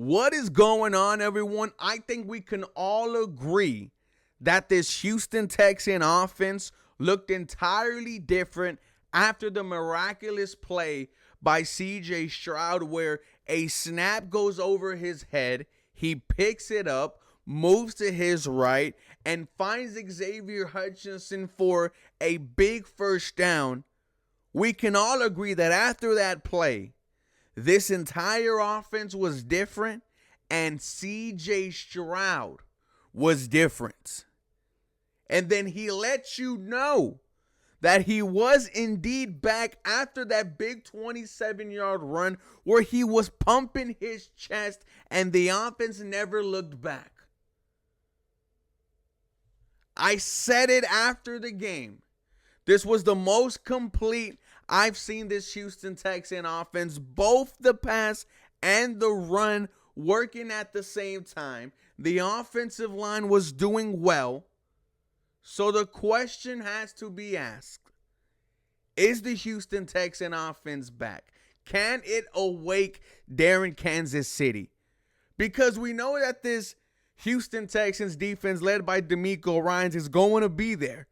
What is going on, everyone? I think we can all agree that this Houston Texan offense looked entirely different after the miraculous play by C.J. Stroud, where a snap goes over his head, he picks it up, moves to his right, and finds Xavier Hutchinson for a big first down. We can all agree that after that play, this entire offense was different, and C.J. Stroud was different. And then he lets you know that he was indeed back after that big 27-yard run where he was pumping his chest and the offense never looked back. I said it after the game. This was the most complete I've seen this Houston Texan offense, both the pass and the run working at the same time. The offensive line was doing well. So the question has to be asked, is the Houston Texan offense back? Can it awake there in Kansas City? Because we know that this Houston Texans defense led by D'Amico Ryans is going to be there.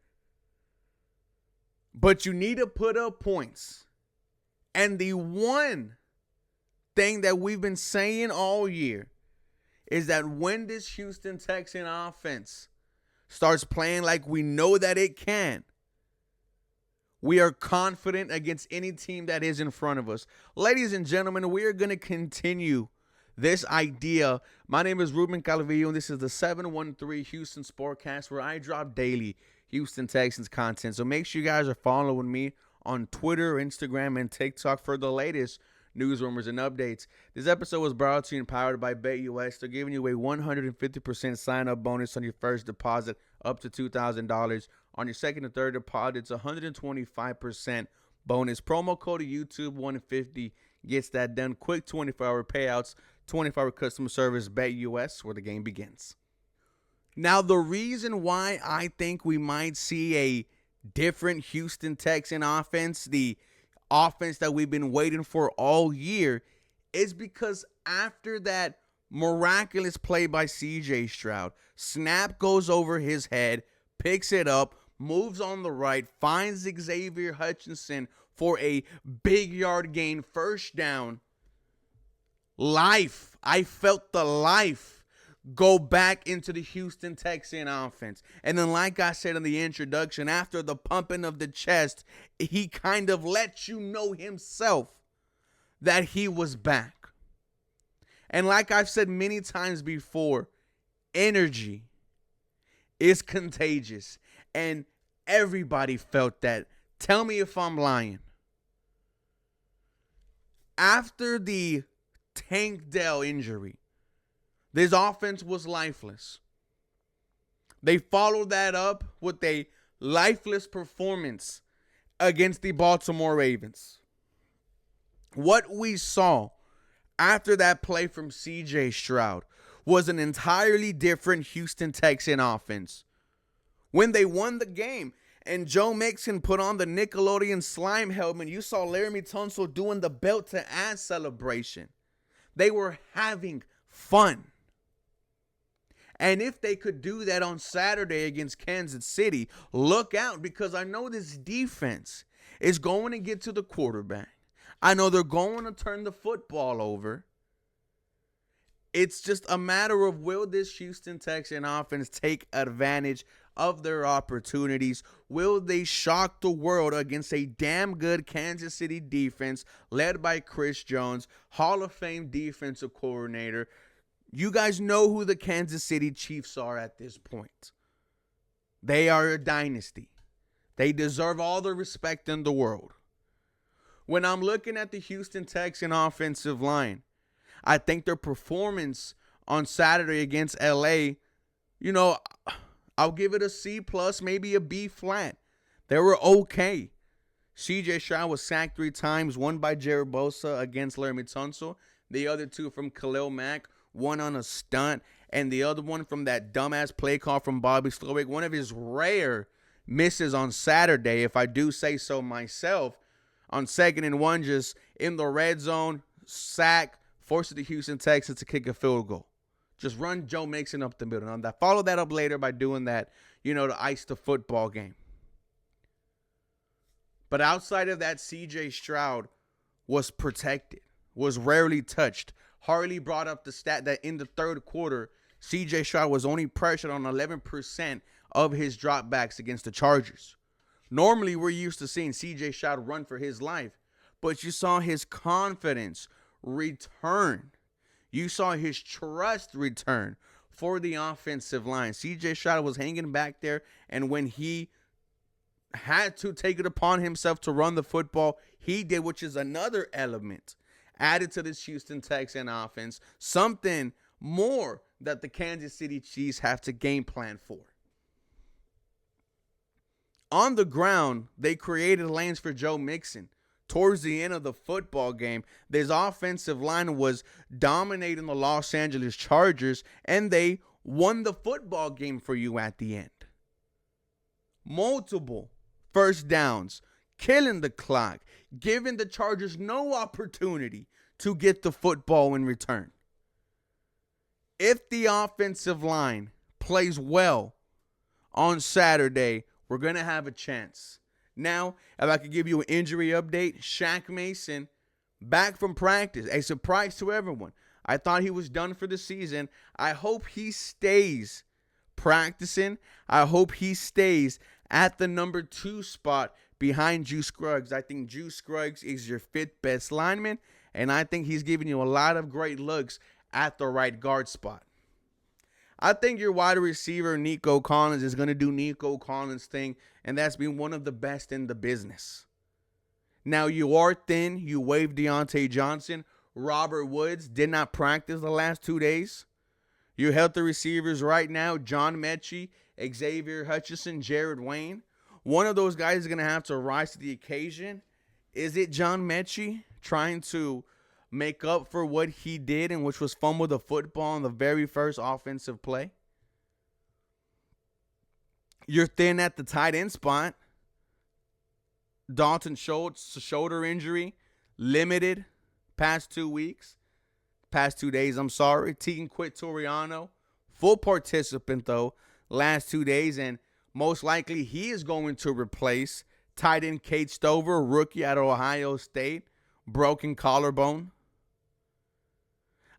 But you need to put up points. And the one thing that we've been saying all year is that when this Houston Texan offense starts playing like we know that it can, we are confident against any team that is in front of us. Ladies and gentlemen, we are going to continue this idea. My name is Ruben Calvillo, and this is the 713 Houston Sportcast, where I drop daily Houston Texans content. So make sure you guys are following me on Twitter, Instagram, and TikTok for the latest news, rumors, and updates. This episode was brought to you and powered by BetUS. They're giving you a 150% sign-up bonus on your first deposit up to $2,000. On your second and third deposit, it's 125% bonus. Promo code of YouTube 150 gets that done. Quick 24-hour payouts, 24-hour customer service. BetUS, where the game begins. Now, the reason why I think we might see a different Houston Texan offense, the offense that we've been waiting for all year, is because after that miraculous play by C.J. Stroud, snap goes over his head, picks it up, moves on the right, finds Xavier Hutchinson for a big yard gain, first down. I felt the life go back into the Houston Texan offense. And then, like I said in the introduction, after the pumping of the chest, he kind of let you know himself that he was back. And like I've said many times before, energy is contagious. And everybody felt that. Tell me if I'm lying. After the Tank Dell injury, this offense was lifeless. They followed that up with a lifeless performance against the Baltimore Ravens. What we saw after that play from C.J. Stroud was an entirely different Houston Texan offense. When they won the game and Joe Mixon put on the Nickelodeon slime helmet, you saw Laramie Tunsil doing the belt to ass celebration. They were having fun. And if they could do that on Saturday against Kansas City, look out, because I know this defense is going to get to the quarterback. I know they're going to turn the football over. It's just a matter of, will this Houston Texan offense take advantage of their opportunities? Will they shock the world against a damn good Kansas City defense led by Chris Jones, Hall of Fame defensive coordinator? You guys know who the Kansas City Chiefs are at this point. They are a dynasty. They deserve all the respect in the world. When I'm looking at the Houston Texan offensive line, I think their performance on Saturday against L.A., I'll give it a C+, maybe a B flat. They were okay. C.J. Stroud was sacked 3 times, one by Jared Bosa against Laramie Tunsil, the other 2 from Khalil Mack, one on a stunt, and the other one from that dumbass play call from Bobby Slowick. One of his rare misses on Saturday, if I do say so myself, on 2nd and 1, just in the red zone, sack, forces the Houston Texans to kick a field goal. Just run Joe Mixon up the middle. And follow that up later by doing that, to ice the football game. But outside of that, C.J. Stroud was protected, was rarely touched. Harley brought up the stat that in the third quarter, C.J. Stroud was only pressured on 11% of his dropbacks against the Chargers. Normally, we're used to seeing C.J. Stroud run for his life, but you saw his confidence return. You saw his trust return for the offensive line. C.J. Stroud was hanging back there, and when he had to take it upon himself to run the football, he did, which is another element added to this Houston Texans offense, something more that the Kansas City Chiefs have to game plan for. On the ground, they created lanes for Joe Mixon. Towards the end of the football game, this offensive line was dominating the Los Angeles Chargers, and they won the football game for you at the end. Multiple first downs, killing the clock, giving the Chargers no opportunity to get the football in return. If the offensive line plays well on Saturday, we're going to have a chance. Now, if I could give you an injury update, Shaq Mason back from practice. A surprise to everyone. I thought he was done for the season. I hope he stays practicing. I hope he stays at the number 2 spot behind Juice Scruggs. I think Juice Scruggs is your 5th best lineman, and I think he's giving you a lot of great looks at the right guard spot. I think your wide receiver, Nico Collins, is going to do Nico Collins' thing, and that's been one of the best in the business. Now, you are thin. You waived Deontay Johnson. Robert Woods did not practice the last 2 days. Your healthy receivers right now, John Mechie, Xavier Hutchinson, Jared Wayne. One of those guys is going to have to rise to the occasion. Is it John Mechie trying to make up for what he did, and which was fumble the football on the very first offensive play? You're thin at the tight end spot. Dalton Schultz, shoulder injury, limited past 2 weeks. Past 2 days, I'm sorry. Tegan Quitoriano, full participant though, last 2 days, and most likely he is going to replace tight end Kate Stover, rookie out of Ohio State, broken collarbone.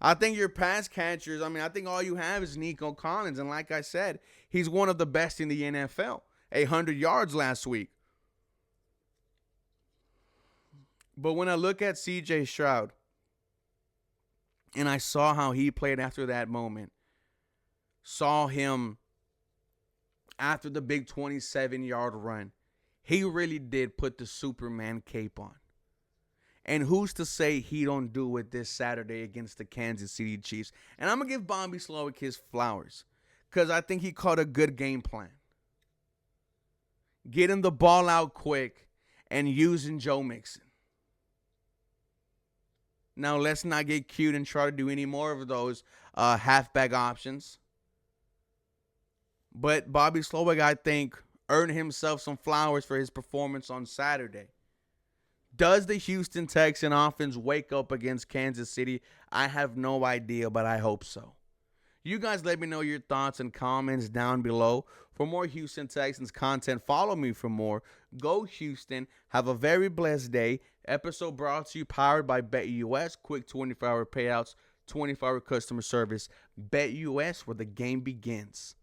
I think your pass catchers, I think all you have is Nico Collins. And like I said, he's one of the best in the NFL. 100 yards last week. But when I look at C.J. Stroud, and I saw how he played after that moment, saw him after the big 27-yard run, he really did put the Superman cape on. And who's to say he don't do it this Saturday against the Kansas City Chiefs? And I'm going to give Bobby Slowick his flowers, because I think he caught a good game plan. Getting the ball out quick and using Joe Mixon. Now, let's not get cute and try to do any more of those halfback options. But Bobby Slowick, I think, earned himself some flowers for his performance on Saturday. Does the Houston Texans offense wake up against Kansas City? I have no idea, but I hope so. You guys let me know your thoughts and comments down below. For more Houston Texans content, follow me for more. Go Houston. Have a very blessed day. Episode brought to you, powered by BetUS. Quick 24-hour payouts, 24-hour customer service. BetUS, where the game begins.